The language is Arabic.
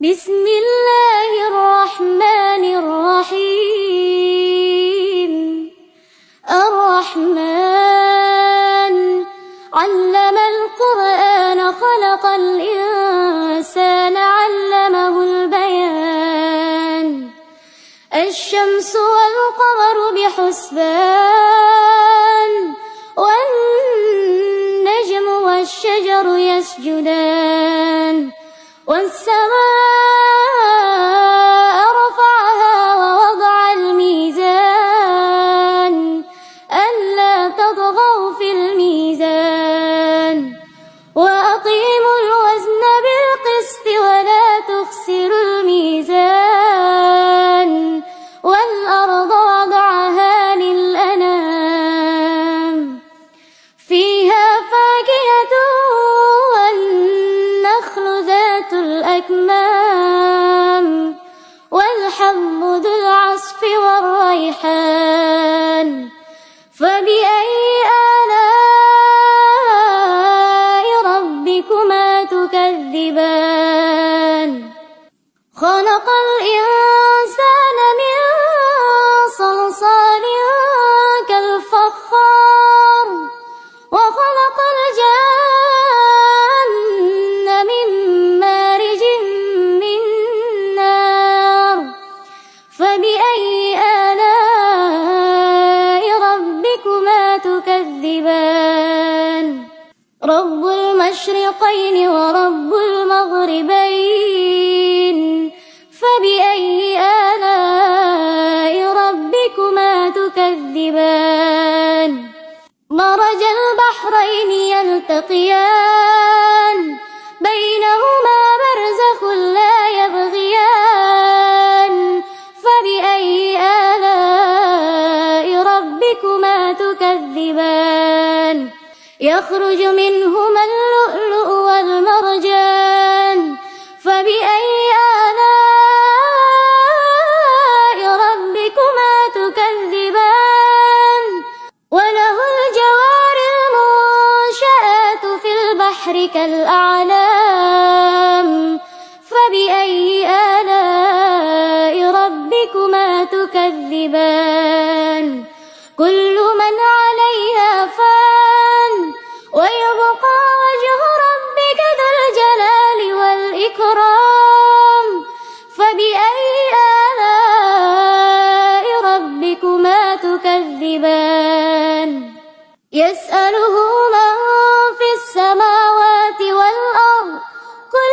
بسم الله الرحمن الرحيم. الرحمن علم القرآن خلق الإنسان علمه البيان. الشمس والقمر بحسبان والنجم والشجر يسجدان. والسماء رفعها ووضع الميزان ألا تطغوا في الميزان وأقيموا الوزن بالقسط ولا تخسروا الميزان. والأرض وضعها للأنام فيها فاكهة والنخل ذات الأكمام والحب ذو العصف والريحان. فبأي آلاء ربكما تكذبان؟ خلق الإنسان من صلصال كالفخار وخلق الجن من مارج من نار. فبأي آلاء ربكما تكذبان؟ رب المشرقين ورب المغربين. فبأي آلاء ربكما تكذبان؟ مرج البحرين يلتقيان بينهما برزخ لا يبغيان. فبأي آلاء ربكما تكذبان؟ يخرج منهما اللؤلؤ والمرجان. فبأي آلاء ربكما تكذبان؟ وله الجوار المنشآت في البحر كالأعلام. فبأي آلاء ربكما تكذبان؟ كل من عليها فان ويبقى وجه ربك ذو الجلال والإكرام. فبأي آلاء ربكما تكذبان؟ يسأل